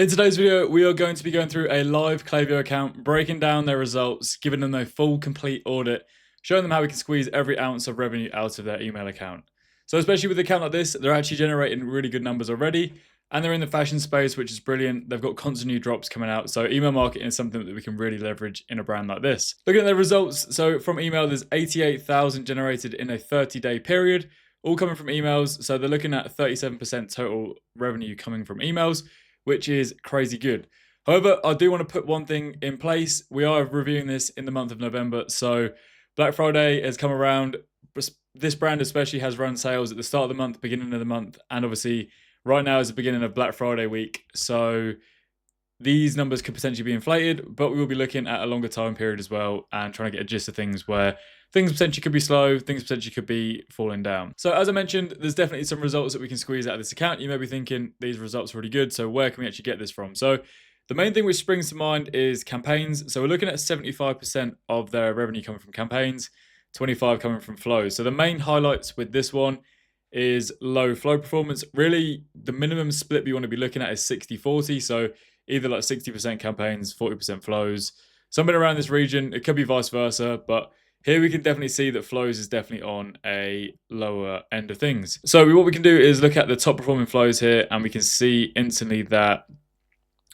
In today's video, we are going to be going through a live 𝐂𝐤𝐻 account, breaking down their results, giving them a full, complete audit, showing them how we can squeeze every ounce of revenue out of their email account. So especially with an account like this, they're actually generating really good numbers already, and they're in the fashion space, which is brilliant. They've got constant new drops coming out, so email marketing is something that we can really leverage in a brand like this. Looking at their results, so from email, there's 88,000 generated in a 30-day period, all coming from emails. So they're looking at 37% total revenue coming from emails, which is crazy good. However, I do want to put one thing in place. We are reviewing this in the month of November, so Black Friday has come around. This brand especially has run sales at the start of the month, beginning of the month, and obviously right now is the beginning of Black Friday week. So these numbers could potentially be inflated, but we will be looking at a longer time period as well and trying to get a gist of things where things potentially could be slow, things potentially could be falling down. So as I mentioned, there's definitely some results that we can squeeze out of this account. You may be thinking these results are really good, so where can we actually get this from? So the main thing which springs to mind is campaigns. So we're looking at 75% of their revenue coming from campaigns, 25 coming from flows. So the main highlights with this one is low flow performance. Really, the minimum split we want to be looking at is 60-40. So either like 60% campaigns, 40% flows, something around this region. It could be vice versa, but here we can definitely see that flows is definitely on a lower end of things. So what we can do is look at the top performing flows here, and we can see instantly that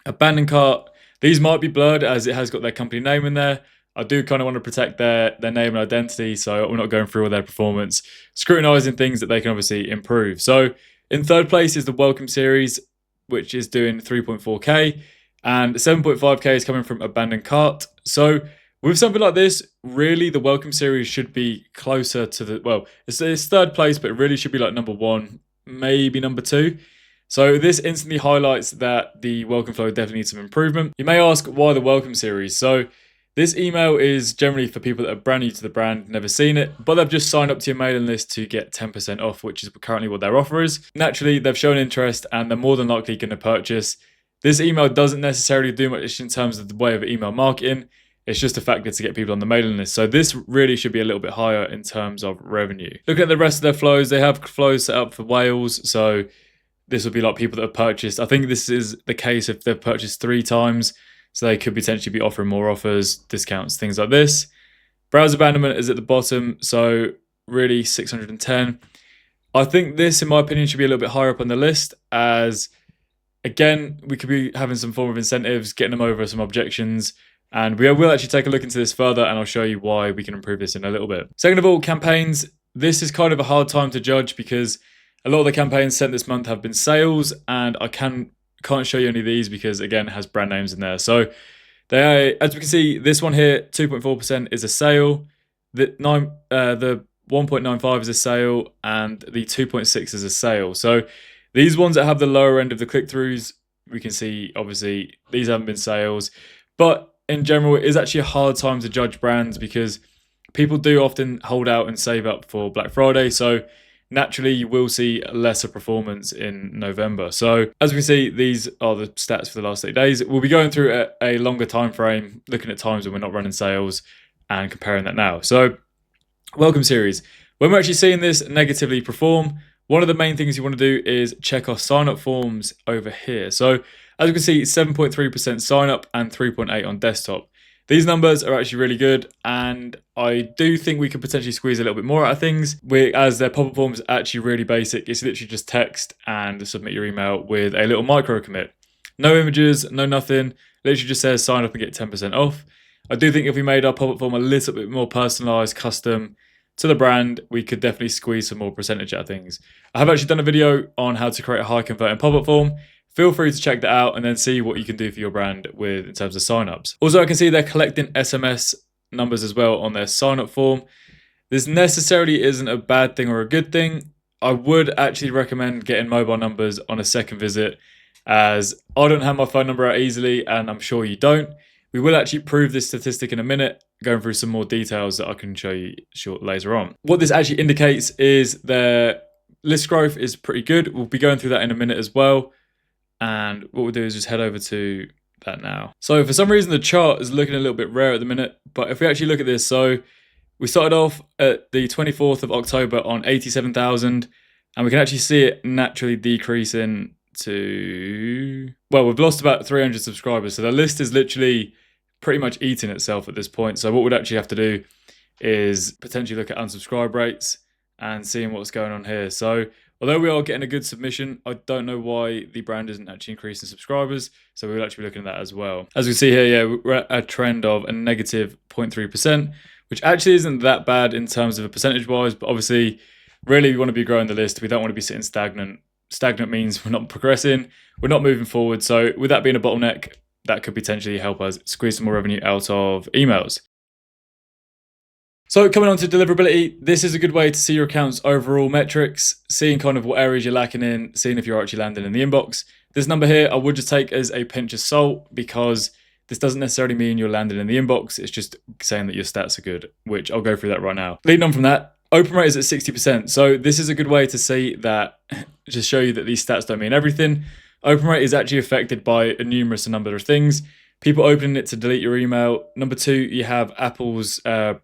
abandoned cart, these might be blurred as it has got their company name in there. I do kind of want to protect their name and identity, so we're not going through all their performance, scrutinizing things that they can obviously improve. So in third place is the Welcome Series, which is doing 3.4k, and 7.5k is coming from abandoned cart. So with something like this, really the Welcome Series should be closer to the, well, it's third place, but it really should be like number one, maybe number two. So this instantly highlights that the Welcome Flow definitely needs some improvement. You may ask, why the Welcome Series? So this email is generally for people that are brand new to the brand, never seen it, but they've just signed up to your mailing list to get 10% off, which is currently what their offer is. Naturally, they've shown interest and they're more than likely going to purchase. This email doesn't necessarily do much in terms of the way of email marketing. It's just a factor to get people on the mailing list. So this really should be a little bit higher in terms of revenue. Looking at the rest of their flows, they have flows set up for Wales. So this would be like people that have purchased. I think this is the case if they've purchased 3 times. So they could potentially be offering more offers, discounts, things like this. Browse abandonment is at the bottom, so really 610. I think this, in my opinion, should be a little bit higher up on the list, as again, we could be having some form of incentives, getting them over some objections, and we will actually take a look into this further, and I'll show you why we can improve this in a little bit. Second of all, campaigns. This is kind of a hard time to judge because a lot of the campaigns sent this month have been sales, and I can't show you any of these because again it has brand names in there. So they are, as we can see, this one here 2.4% is a sale, the 1.95 is a sale, and the 2.6 is a sale. So these ones that have the lower end of the click-throughs, we can see obviously these haven't been sales, but in general it is actually a hard time to judge brands because people do often hold out and save up for Black Friday. So naturally, you will see lesser performance in November. So as we can see, these are the stats for the last 8 days. We'll be going through a longer time frame, looking at times when we're not running sales and comparing that now. So Welcome Series. When we're actually seeing this negatively perform, one of the main things you want to do is check our sign-up forms over here. So as you can see, 7.3% sign-up and 3.8 on desktop. These numbers are actually really good, and I do think we could potentially squeeze a little bit more out of things. As their pop-up form is actually really basic. It's literally just text and submit your email with a little micro commit. No images, no nothing. Literally just says sign up and get 10% off. I do think if we made our pop-up form a little bit more personalized, custom to the brand, we could definitely squeeze some more percentage out of things. I have actually done a video on how to create a high converting pop-up form. Feel free to check that out and then see what you can do for your brand in terms of signups. Also, I can see they're collecting SMS numbers as well on their sign-up form. This necessarily isn't a bad thing or a good thing. I would actually recommend getting mobile numbers on a second visit, as I don't have my phone number out easily, and I'm sure you don't. We will actually prove this statistic in a minute, going through some more details that I can show you later on. What this actually indicates is their list growth is pretty good. We'll be going through that in a minute as well. And what we'll do is just head over to that now. So for some reason, the chart is looking a little bit rare at the minute. But if we actually look at this, so we started off at the 24th of October on 87,000. And we can actually see it naturally decreasing to, well, we've lost about 300 subscribers. So the list is literally pretty much eating itself at this point. So what we'd actually have to do is potentially look at unsubscribe rates and seeing what's going on here. So although we are getting a good submission, I don't know why the brand isn't actually increasing subscribers. So we'll actually be looking at that as well. As we see here, yeah, we're at a trend of a negative 0.3%, which actually isn't that bad in terms of a percentage wise, but obviously really we want to be growing the list. We don't want to be sitting stagnant. Stagnant means we're not progressing, we're not moving forward. So with that being a bottleneck, that could potentially help us squeeze some more revenue out of emails. So coming on to deliverability, this is a good way to see your account's overall metrics, seeing kind of what areas you're lacking in, seeing if you're actually landing in the inbox. This number here, I would just take as a pinch of salt because this doesn't necessarily mean you're landing in the inbox. It's just saying that your stats are good, which I'll go through that right now. Leading on from that, open rate is at 60%. So this is a good way to see that, to show you that these stats don't mean everything. Open rate is actually affected by a numerous number of things. People opening it to delete your email. Number two, you have Apple's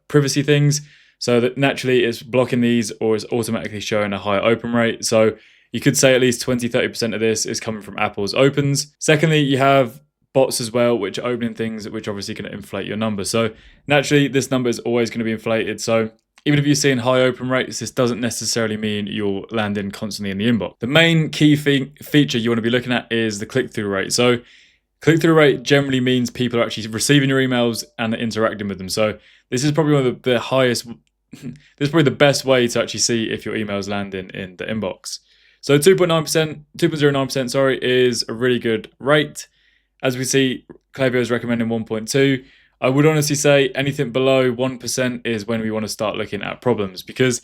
privacy things. So that naturally it's blocking these or is automatically showing a higher open rate. So you could say at least 20-30% of this is coming from Apple's opens. Secondly, you have bots as well, which are opening things, which obviously going to inflate your number. So naturally, this number is always going to be inflated. So even if you're seeing high open rates, this doesn't necessarily mean you're landing constantly in the inbox. The main key feature you want to be looking at is the click-through rate. So click-through rate generally means people are actually receiving your emails and interacting with them. So this is probably one of the highest, this is probably the best way to actually see if your email is landing in the inbox. So 2.09%, sorry, is a really good rate. As we see, 𝐂𝐿𝐵 is recommending 1.2. I would honestly say anything below 1% is when we want to start looking at problems, because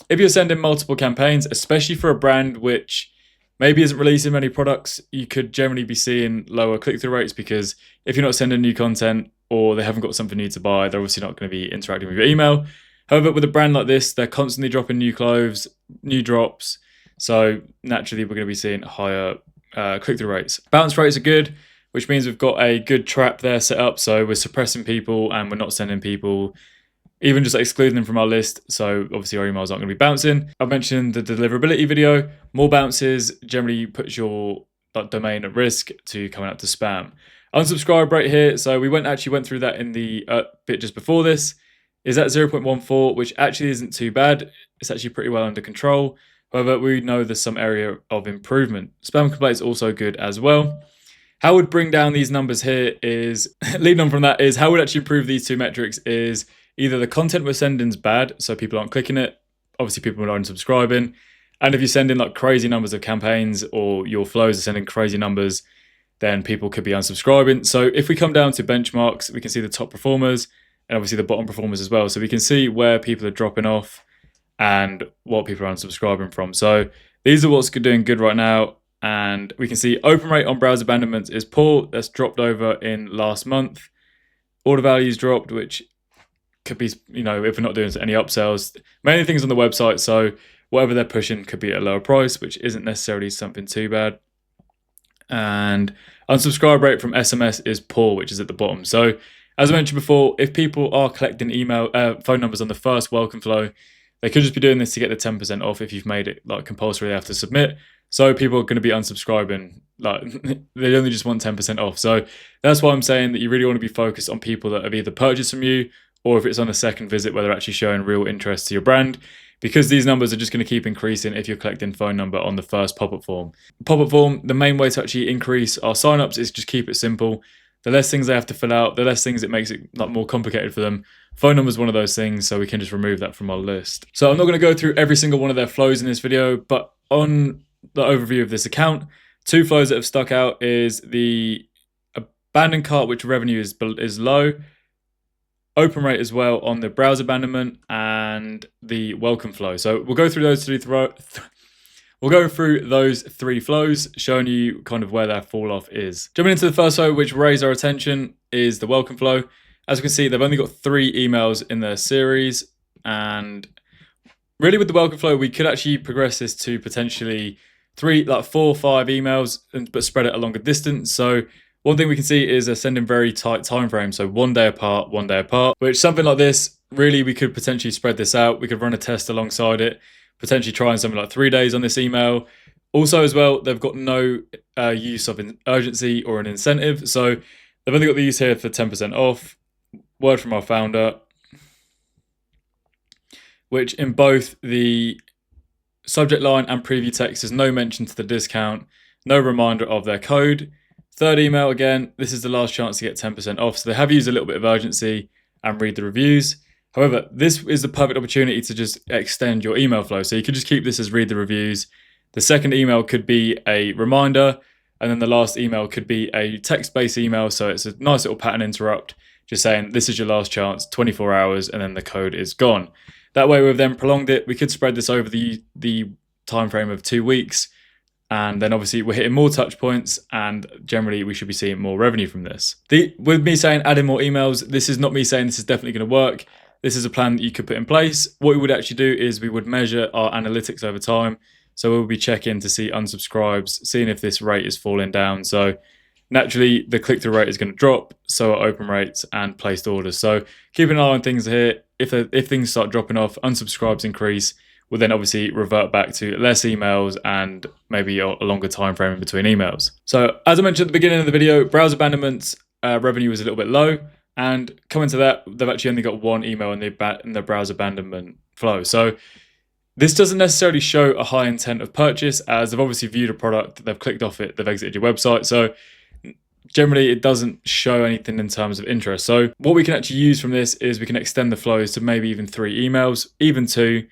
if you're sending multiple campaigns, especially for a brand which maybe isn't releasing many products, you could generally be seeing lower click-through rates, because if you're not sending new content or they haven't got something new to buy, they're obviously not going to be interacting with your email. However, with a brand like this, they're constantly dropping new clothes, new drops. So naturally, we're going to be seeing higher click-through rates. Bounce rates are good, which means we've got a good trap there set up. So we're suppressing people and we're not sending people, even just excluding them from our list. So obviously our emails aren't going to be bouncing. I mentioned the deliverability video. More bounces generally puts your domain at risk to coming up to spam. Unsubscribe rate here. So we actually went through that in the bit just before this. Is at 0.14, which actually isn't too bad. It's actually pretty well under control. However, we know there's some area of improvement. Spam complaints also good as well. How would bring down these numbers here is, leading on from that, is how would actually improve these two metrics is either the content we're sending is bad, so people aren't clicking it, obviously people are unsubscribing, and if you're sending like crazy numbers of campaigns or your flows are sending crazy numbers, then people could be unsubscribing. So if we come down to benchmarks, we can see the top performers and obviously the bottom performers as well. So we can see where people are dropping off and what people are unsubscribing from. So these are what's doing good right now. And we can see open rate on browser abandonments is poor. That's dropped over in last month. Order values dropped, which could be, you know, if we're not doing any upsells. Many things on the website, so whatever they're pushing could be at a lower price, which isn't necessarily something too bad. And unsubscribe rate from SMS is poor, which is at the bottom. So as I mentioned before, if people are collecting phone numbers on the first welcome flow, they could just be doing this to get the 10% off if you've made it like compulsory they have to submit. So people are going to be unsubscribing, like they only just want 10% off. So that's why I'm saying that you really want to be focused on people that have either purchased from you or if it's on a second visit where they're actually showing real interest to your brand, because these numbers are just going to keep increasing if you're collecting phone number on the first pop-up form. Pop-up form, the main way to actually increase our signups is just keep it simple. The less things they have to fill out, the less things it makes it like more complicated for them. Phone number is one of those things, so we can just remove that from our list. So I'm not going to go through every single one of their flows in this video, but on the overview of this account, two flows that have stuck out is the abandoned cart, which revenue is low, open rate as well on the browser abandonment, and the welcome flow. So we'll go through those three flows, showing you kind of where that fall off is. Jumping into the first flow, which raised our attention, is the welcome flow. As you can see, they've only got 3 emails in their series, and really with the welcome flow, we could actually progress this to potentially 4 or 5 emails, but spread it along a distance. So one thing we can see is they're sending very tight time frames, so 1 day apart, which something like this, really we could potentially spread this out. We could run a test alongside it, potentially trying something like 3 days on this email, Also as well, they've got no use of an urgency or an incentive. So they've only got the use here for 10% off. Word from our founder, which in both the subject line and preview text is no mention to the discount, no reminder of their code. Third email, again, this is the last chance to get 10% off. So they have used a little bit of urgency and read the reviews. However, this is the perfect opportunity to just extend your email flow. So you could just keep this as read the reviews. The second email could be a reminder, and then the last email could be a text-based email. So it's a nice little pattern interrupt, just saying this is your last chance, 24 hours, and then the code is gone. That way we've then prolonged it. We could spread this over the time frame of 2 weeks. And then obviously we're hitting more touch points, and generally we should be seeing more revenue from this. With me saying adding more emails, this is not me saying this is definitely going to work. This is a plan that you could put in place. What we would actually do is we would measure our analytics over time. So we'll be checking to see unsubscribes, seeing if this rate is falling down. So naturally the click-through rate is going to drop, so are open rates and placed orders. So keep an eye on things here. If things start dropping off, unsubscribes increase, we'll then obviously revert back to less emails and maybe a longer time frame in between emails. So as I mentioned at the beginning of the video, browser abandonments revenue was a little bit low, and coming to that, they've actually only got one email in the browser abandonment flow. So this doesn't necessarily show a high intent of purchase, as they've obviously viewed a product, they've clicked off it, they've exited your website. So generally it doesn't show anything in terms of interest. So what we can actually use from this is we can extend the flows to maybe even 3 emails, even 2,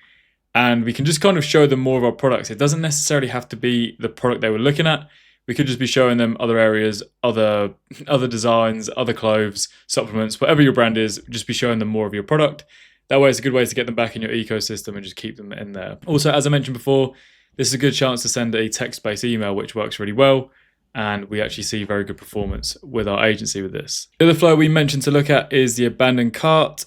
and we can just kind of show them more of our products. It doesn't necessarily have to be the product they were looking at. We could just be showing them other areas, other designs, other clothes, supplements, whatever your brand is, just be showing them more of your product. That way it's a good way to get them back in your ecosystem and just keep them in there. Also, as I mentioned before, this is a good chance to send a text-based email, which works really well. And we actually see very good performance with our agency with this. The other flow we mentioned to look at is the abandoned cart.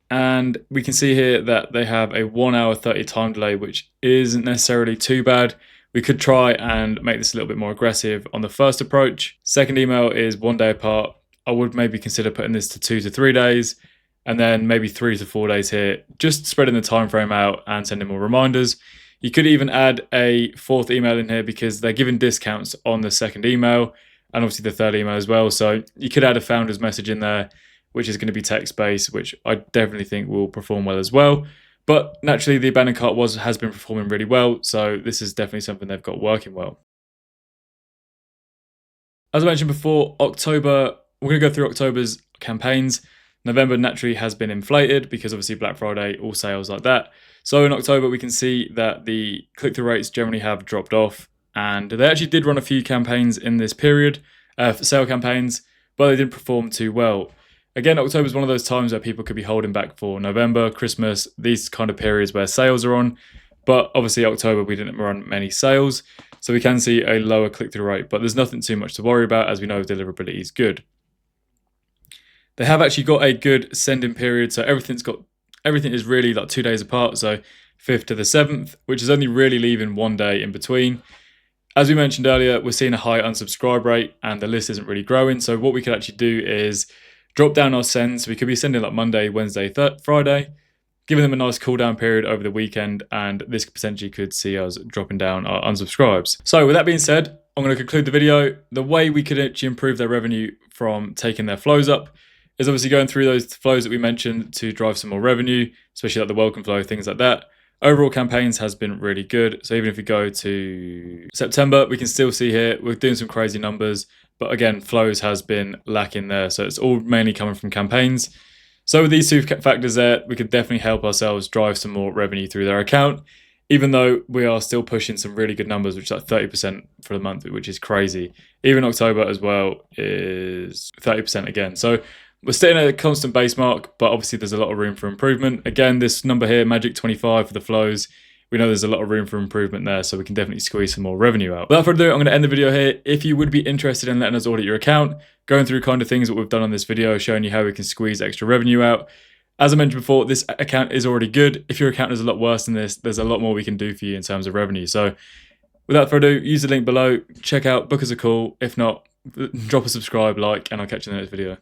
And we can see here that they have a 1 hour 30 time delay, which isn't necessarily too bad. We could try and make this a little bit more aggressive on the first approach. Second email is 1 day apart. I would maybe consider putting this to 2 to 3 days, and then maybe 3 to 4 days here, just spreading the time frame out and sending more reminders. You could even add a 4th email in here because they're giving discounts on the second email and obviously the 3rd email as well. So you could add a founder's message in there, which is going to be text-based, which I definitely think will perform well as well. But naturally, the abandoned cart has been performing really well, so this is definitely something they've got working well. As I mentioned before, October, we're going to go through October's campaigns. November naturally has been inflated because obviously Black Friday, all sales like that. So in October, we can see that the click-through rates generally have dropped off, and they actually did run a few campaigns in this period, sale campaigns, but they didn't perform too well. Again, October is one of those times where people could be holding back for November, Christmas, these kind of periods where sales are on. But obviously October, we didn't run many sales, so we can see a lower click-through rate, but there's nothing too much to worry about, as we know deliverability is good. They have actually got a good sending period, so everything is really like 2 days apart, so 5th to the 7th, which is only really leaving 1 day in between. As we mentioned earlier, we're seeing a high unsubscribe rate and the list isn't really growing, so what we could actually do is drop down our sends. We could be sending like Monday, Wednesday, Friday, giving them a nice cool down period over the weekend, and this potentially could see us dropping down our unsubscribes. So with that being said, I'm going to conclude the video. The way we could actually improve their revenue from taking their flows up is obviously going through those flows that we mentioned to drive some more revenue, especially like the welcome flow, things like that. Overall campaigns has been really good. So even if we go to September, we can still see here, we're doing some crazy numbers. But again, flows has been lacking there. So it's all mainly coming from campaigns. So with these 2 factors there, we could definitely help ourselves drive some more revenue through their account, even though we are still pushing some really good numbers, which is like 30% for the month, which is crazy. Even October as well is 30% again. So we're staying at a constant base mark, but obviously there's a lot of room for improvement. Again, this number here, Magic 25 for the flows, we know there's a lot of room for improvement there, so we can definitely squeeze some more revenue out. Without further ado, I'm going to end the video here. If you would be interested in letting us audit your account, going through kind of things that we've done on this video, showing you how we can squeeze extra revenue out. As I mentioned before, this account is already good. If your account is a lot worse than this, there's a lot more we can do for you in terms of revenue. So without further ado, use the link below, check out, book us a call. If not, drop a subscribe, like, and I'll catch you in the next video.